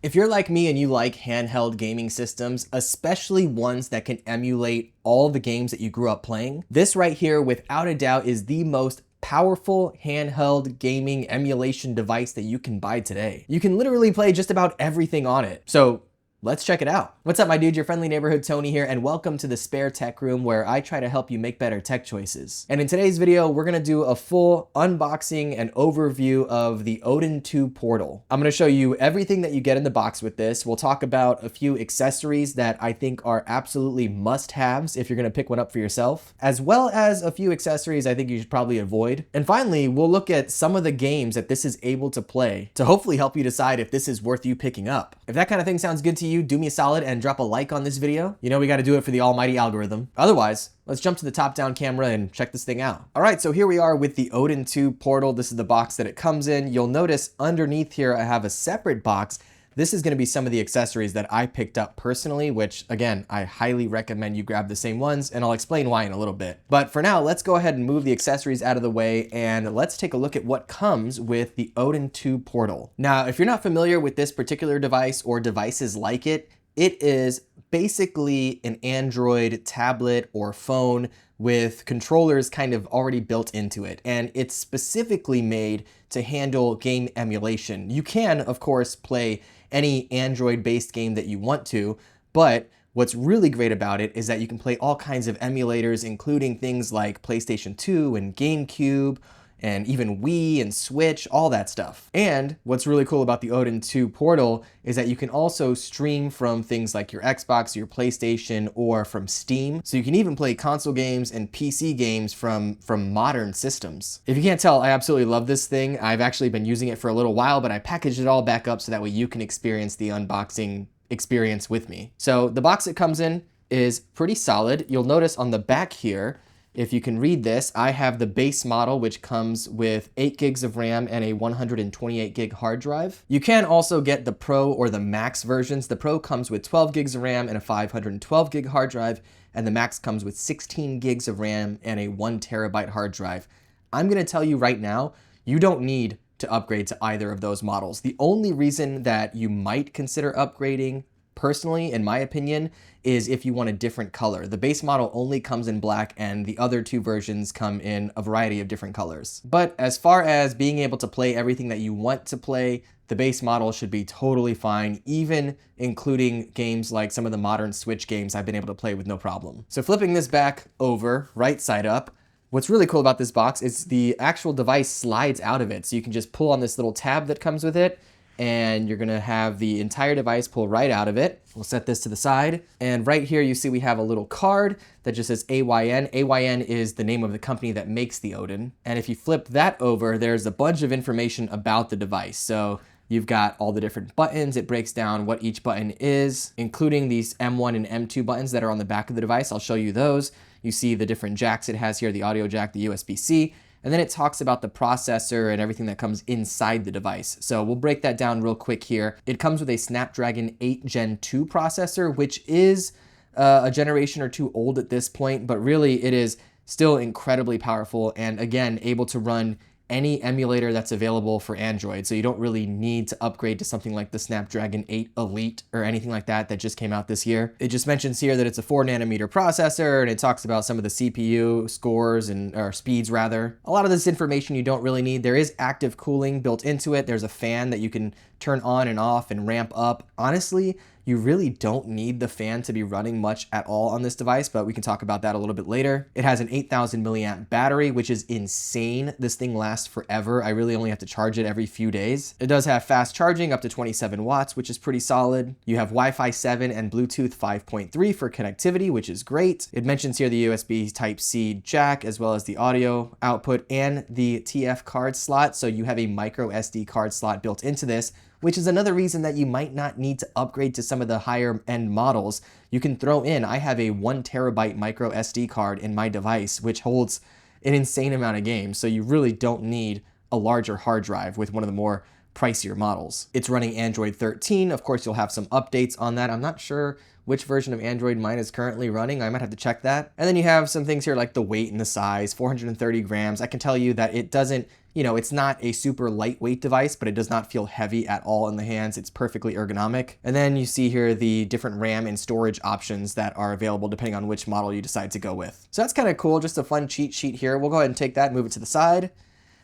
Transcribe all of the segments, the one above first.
If you're like me and you like handheld gaming systems, especially ones that can emulate all the games that you grew up playing, this right here, without a doubt, is the most powerful handheld gaming emulation device that you can buy today. You can literally play just about everything on it. So let's check it out. What's up, my dude? Your friendly neighborhood Tony here, and welcome to the Spare Tech Room, where I try to help you make better tech choices. And in today's video, we're gonna do a full unboxing and overview of the Odin 2 Portal. I'm gonna show you everything that you get in the box with this. We'll talk about a few accessories that I think are absolutely must-haves if you're gonna pick one up for yourself, as well as a few accessories I think you should probably avoid. And finally, we'll look at some of the games that this is able to play to hopefully help you decide if this is worth you picking up. If that kind of thing sounds good to you, do me a solid and drop a like on this video. You know we got to do it for the almighty algorithm. Otherwise, let's jump to the top-down camera and check this thing out. All right, so here we are with the Odin 2 Portal. This is the box that it comes in. You'll notice underneath here I have a separate box. This is going to be some of the accessories that I picked up personally, which again, I highly recommend you grab the same ones, and I'll explain why in a little bit. But for now, let's go ahead and move the accessories out of the way, and let's take a look at what comes with the Odin 2 Portal. Now, if you're not familiar with this particular device or devices like it, it is basically an Android tablet or phone with controllers kind of already built into it. And it's specifically made to handle game emulation. You can, of course, play any Android-based game that you want to, but what's really great about it is that you can play all kinds of emulators, including things like PlayStation 2 and GameCube, and even Wii and Switch, all that stuff. And what's really cool about the Odin 2 Portal is that you can also stream from things like your Xbox, your PlayStation, or from Steam. So you can even play console games and PC games from modern systems. If you can't tell, I absolutely love this thing. I've actually been using it for a little while, but I packaged it all back up so that way you can experience the unboxing experience with me. So the box it comes in is pretty solid. You'll notice on the back here, if you can read this, I have the base model, which comes with 8 gigs of RAM and a 128 gig hard drive. You can also get the Pro or the Max versions. The Pro comes with 12 gigs of RAM and a 512 gig hard drive, and the Max comes with 16 gigs of RAM and a 1 terabyte hard drive. I'm gonna tell you right now, you don't need to upgrade to either of those models. The only reason that you might consider upgrading, personally, in my opinion, is if you want a different color. The base model only comes in black, and the other two versions come in a variety of different colors. But as far as being able to play everything that you want to play, the base model should be totally fine, even including games like some of the modern Switch games I've been able to play with no problem. So flipping this back over, right side up, what's really cool about this box is the actual device slides out of it. So you can just pull on this little tab that comes with it, and you're gonna have the entire device pull right out of it. We'll set this to the side. And right here, you see we have a little card that just says AYN. AYN is the name of the company that makes the Odin. And if you flip that over, there's a bunch of information about the device. So you've got all the different buttons. It breaks down what each button is, including these M1 and M2 buttons that are on the back of the device. I'll show you those. You see the different jacks it has here, the audio jack, the USB-C, and then it talks about the processor and everything that comes inside the device. So we'll break that down real quick here. It comes with a Snapdragon 8 Gen 2 processor, which is a generation or two old at this point, but really it is still incredibly powerful and, again, able to run any emulator that's available for Android. So you don't really need to upgrade to something like the Snapdragon 8 Elite or anything like that that just came out this year. It just mentions here that it's a 4 nanometer processor, and it talks about some of the CPU scores or speeds rather. A lot of this information you don't really need. There is active cooling built into it. There's a fan that you can turn on and off and ramp up. Honestly, you really don't need the fan to be running much at all on this device, but we can talk about that a little bit later. It has an 8,000 milliamp battery, which is insane. This thing lasts forever. I really only have to charge it every few days. It does have fast charging up to 27 watts, which is pretty solid. You have Wi-Fi 7 and Bluetooth 5.3 for connectivity, which is great. It mentions here the USB Type-C jack, as well as the audio output and the TF card slot. So you have a micro SD card slot built into this, which is another reason that you might not need to upgrade to some of the higher end models. You can throw in, I have a 1 terabyte micro SD card in my device, which holds an insane amount of games. So you really don't need a larger hard drive with one of the more pricier models. It's running Android 13. Of course, you'll have some updates on that. I'm not sure which version of Android mine is currently running. I might have to check that. And then you have some things here like the weight and the size, 430 grams. I can tell you that it doesn't, it's not a super lightweight device, but it does not feel heavy at all in the hands. It's perfectly ergonomic. And then you see here the different RAM and storage options that are available depending on which model you decide to go with. So that's kind of cool, just a fun cheat sheet here. We'll go ahead and take that and move it to the side.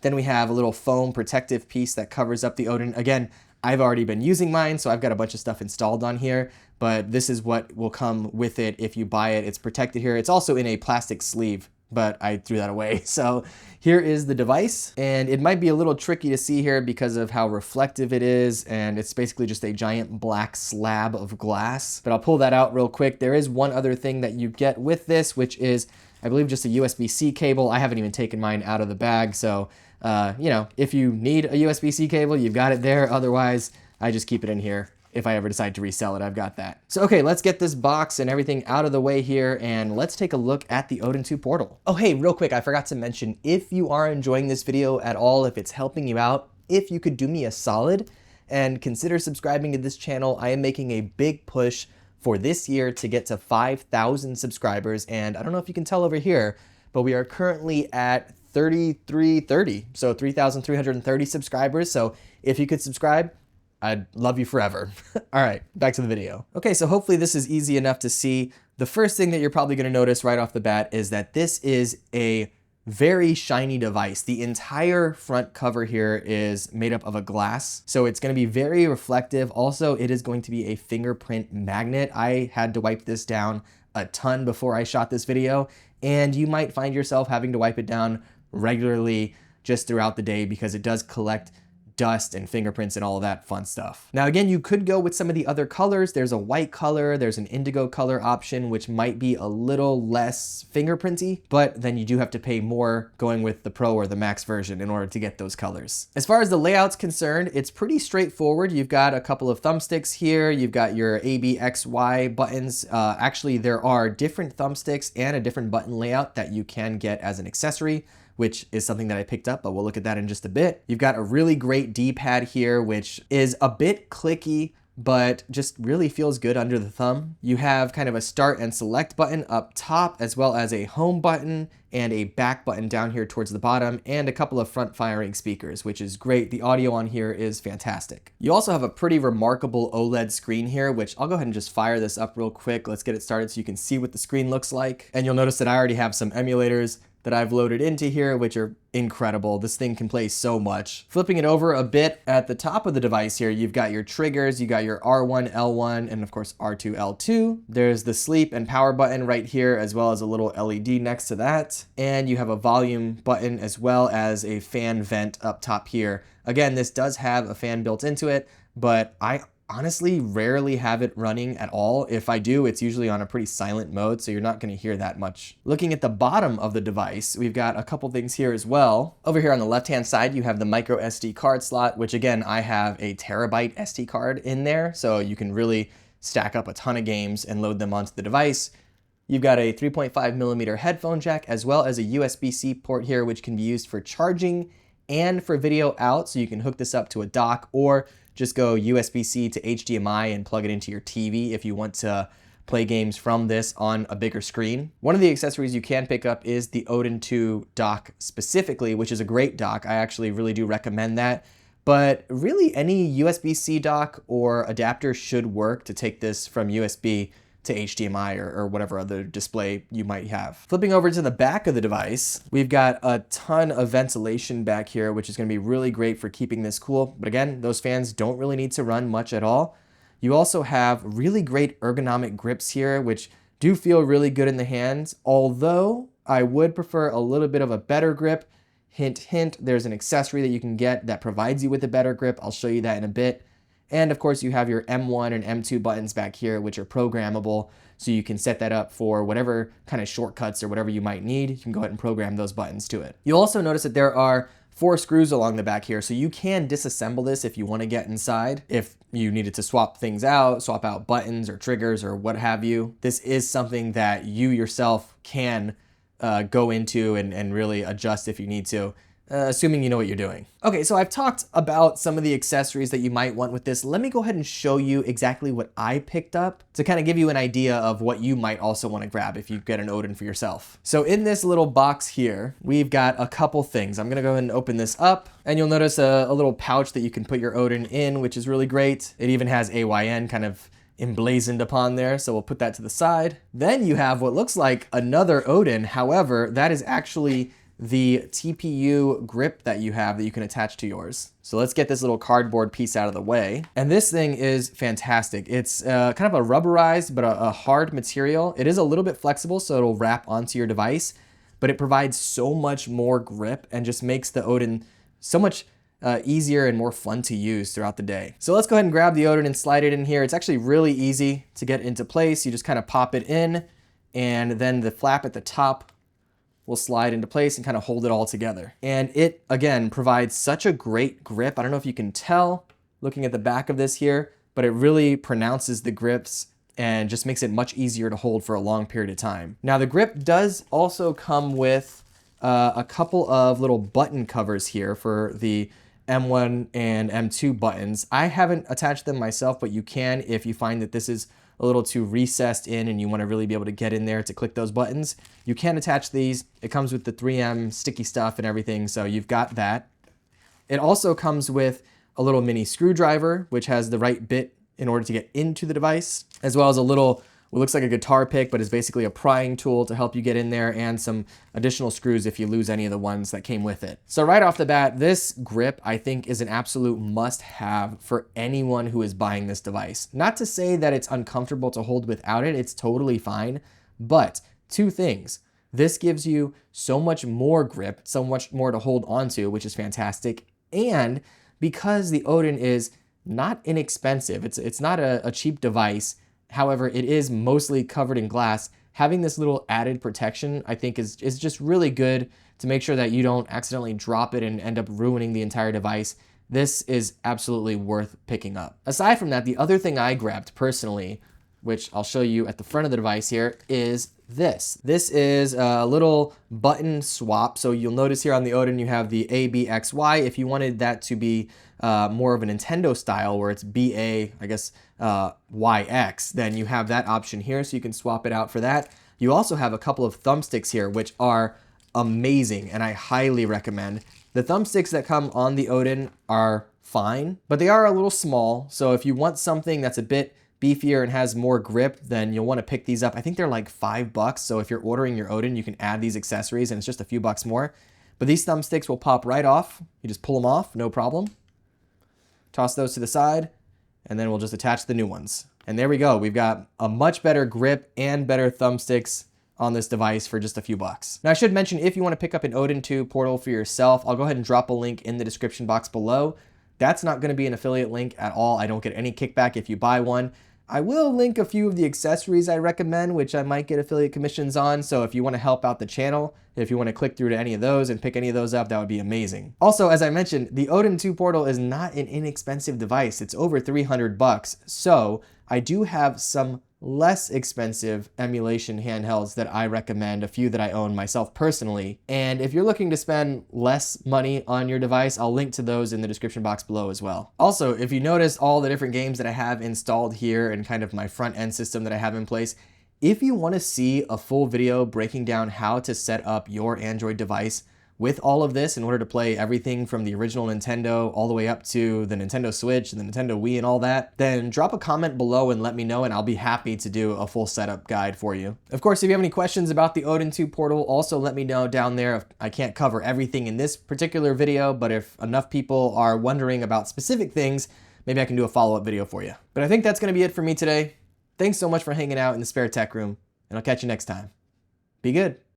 Then we have a little foam protective piece that covers up the Odin. Again, I've already been using mine, so I've got a bunch of stuff installed on here, but this is what will come with it if you buy it. It's protected here. It's also in a plastic sleeve, but I threw that away. So here is the device, and it might be a little tricky to see here because of how reflective it is, and it's basically just a giant black slab of glass. But I'll pull that out real quick. There is one other thing that you get with this, which is, I believe, just a USB-C cable. I haven't even taken mine out of the bag, so if you need a USB-C cable, you've got it there. Otherwise, I just keep it in here. If I ever decide to resell it, I've got that. So, okay, let's get this box and everything out of the way here, and let's take a look at the Odin 2 portal. Oh, hey, real quick, I forgot to mention, if you are enjoying this video at all, if it's helping you out, if you could do me a solid and consider subscribing to this channel. I am making a big push for this year to get to 5,000 subscribers, and I don't know if you can tell over here, but we are currently at 3,330, so 3,330 subscribers. So if you could subscribe, I'd love you forever. All right, back to the video. Okay, so hopefully this is easy enough to see. The first thing that you're probably gonna notice right off the bat is that this is a very shiny device. The entire front cover here is made up of a glass, so it's gonna be very reflective. Also, it is going to be a fingerprint magnet. I had to wipe this down a ton before I shot this video, and you might find yourself having to wipe it down regularly just throughout the day because it does collect dust and fingerprints and all of that fun stuff. Now again, you could go with some of the other colors. There's a white color, there's an indigo color option, which might be a little less fingerprinty, but then you do have to pay more going with the Pro or the Max version in order to get those colors. As far as the layout's concerned, it's pretty straightforward. You've got a couple of thumbsticks here. You've got your A, B, X, Y buttons. Actually, there are different thumbsticks and a different button layout that you can get as an accessory, which is something that I picked up, but we'll look at that in just a bit. You've got a really great D-pad here, which is a bit clicky, but just really feels good under the thumb. You have kind of a start and select button up top, as well as a home button and a back button down here towards the bottom, and a couple of front firing speakers, which is great. The audio on here is fantastic. You also have a pretty remarkable OLED screen here, which I'll go ahead and just fire this up real quick. Let's get it started so you can see what the screen looks like. And you'll notice that I already have some emulators that I've loaded into here, which are incredible. This thing can play so much. Flipping it over a bit, at the top of the device here, you've got your triggers, you got your R1, L1, and of course R2, L2. There's the sleep and power button right here, as well as a little LED next to that. And you have a volume button as well as a fan vent up top here. Again, this does have a fan built into it, but I honestly rarely have it running at all. If I do, it's usually on a pretty silent mode, so you're not going to hear that much. Looking at the bottom of the device, we've got a couple things here as well. Over here on the left-hand side, you have the micro SD card slot, which again, I have a terabyte SD card in there, so you can really stack up a ton of games and load them onto the device. You've got a 3.5mm headphone jack, as well as a USB-C port here, which can be used for charging and for video out, so you can hook this up to a dock or just go USB-C to HDMI and plug it into your TV if you want to play games from this on a bigger screen. One of the accessories you can pick up is the Odin 2 dock specifically, which is a great dock. I actually really do recommend that. But really any USB-C dock or adapter should work to take this from USB to HDMI or whatever other display you might have. Flipping over to the back of the device, we've got a ton of ventilation back here, which is going to be really great for keeping this cool. But again, those fans don't really need to run much at all. You also have really great ergonomic grips here, which do feel really good in the hands, although I would prefer a little bit of a better grip. Hint, hint, there's an accessory that you can get that provides you with a better grip. I'll show you that in a bit. And of course you have your M1 and M2 buttons back here, which are programmable. So you can set that up for whatever kind of shortcuts or whatever you might need. You can go ahead and program those buttons to it. You'll also notice that there are 4 screws along the back here. So you can disassemble this if you want to get inside. If you needed to swap things out, swap out buttons or triggers or what have you. This is something that you yourself can go into and really adjust if you need to. assuming you know what you're doing. Okay, so I've talked about some of the accessories that you might want with this. Let me go ahead and show you exactly what I picked up to kind of give you an idea of what you might also want to grab if you get an Odin for yourself. So in this little box here, we've got a couple things. I'm gonna go ahead and open this up, and you'll notice a little pouch that you can put your Odin in, which is really great. It even has AYN kind of emblazoned upon there, so we'll put that to the side. Then you have what looks like another Odin. However, that is actually the TPU grip that you have that you can attach to yours. So let's get this little cardboard piece out of the way. And this thing is fantastic. It's kind of a rubberized, but a hard material. It is a little bit flexible, so it'll wrap onto your device, but it provides so much more grip and just makes the Odin so much easier and more fun to use throughout the day. So let's go ahead and grab the Odin and slide it in here. It's actually really easy to get into place. You just kind of pop it in, and then the flap at the top will slide into place and kind of hold it all together. And it, again, provides such a great grip. I don't know if you can tell looking at the back of this here, but it really pronounces the grips and just makes it much easier to hold for a long period of time. Now the grip does also come with a couple of little button covers here for the M1 and M2 buttons. I haven't attached them myself, but you can if you find that this is a little too recessed in and you want to really be able to get in there to click those buttons. You can attach these. It comes with the 3M sticky stuff and everything, so you've got that. It also comes with a little mini screwdriver, which has the right bit in order to get into the device, as well as a little, what looks like a guitar pick, but is basically a prying tool to help you get in there, and some additional screws if you lose any of the ones that came with it. So right off the bat, this grip I think is an absolute must-have for anyone who is buying this device. Not to say that it's uncomfortable to hold without it, it's totally fine, but two things. This gives you so much more grip, so much more to hold onto, which is fantastic, and because the Odin is not inexpensive, it's not a cheap device. However, it is mostly covered in glass. Having this little added protection, I think, is just really good to make sure that you don't accidentally drop it and end up ruining the entire device. This is absolutely worth picking up. Aside from that, the other thing I grabbed personally, which I'll show you at the front of the device here, is this. This is a little button swap. So you'll notice here on the Odin, you have the A, B, X, Y. If you wanted that to be more of a Nintendo style where it's BA, I guess, YX, then you have that option here, so you can swap it out for that. You also have a couple of thumbsticks here, which are amazing, and I highly recommend. The thumbsticks that come on the Odin are fine, but they are a little small, so if you want something that's a bit beefier and has more grip, then you'll want to pick these up. I think they're like $5, so if you're ordering your Odin, you can add these accessories, and it's just a few bucks more. But these thumbsticks will pop right off. You just pull them off, no problem. Toss those to the side, and then we'll just attach the new ones. And there we go. We've got a much better grip and better thumbsticks on this device for just a few bucks. Now I should mention, if you want to pick up an Odin 2 portal for yourself, I'll go ahead and drop a link in the description box below. That's not going to be an affiliate link at all. I don't get any kickback if you buy one. I will link a few of the accessories I recommend, which I might get affiliate commissions on. So if you want to help out the channel, if you want to click through to any of those and pick any of those up, that would be amazing. Also, as I mentioned, the Odin 2 portal is not an inexpensive device. It's over 300 bucks. So I do have some less expensive emulation handhelds that I recommend, a few that I own myself personally. And if you're looking to spend less money on your device, I'll link to those in the description box below as well. Also, if you notice all the different games that I have installed here and kind of my front end system that I have in place, if you want to see a full video breaking down how to set up your Android device with all of this in order to play everything from the original Nintendo all the way up to the Nintendo Switch and the Nintendo Wii and all that, then drop a comment below and let me know, and I'll be happy to do a full setup guide for you. Of course, if you have any questions about the Odin 2 portal, also let me know down there. If I can't cover everything in this particular video, but if enough people are wondering about specific things, maybe I can do a follow-up video for you. But I think that's gonna be it for me today. Thanks so much for hanging out in the spare tech room, and I'll catch you next time. Be good.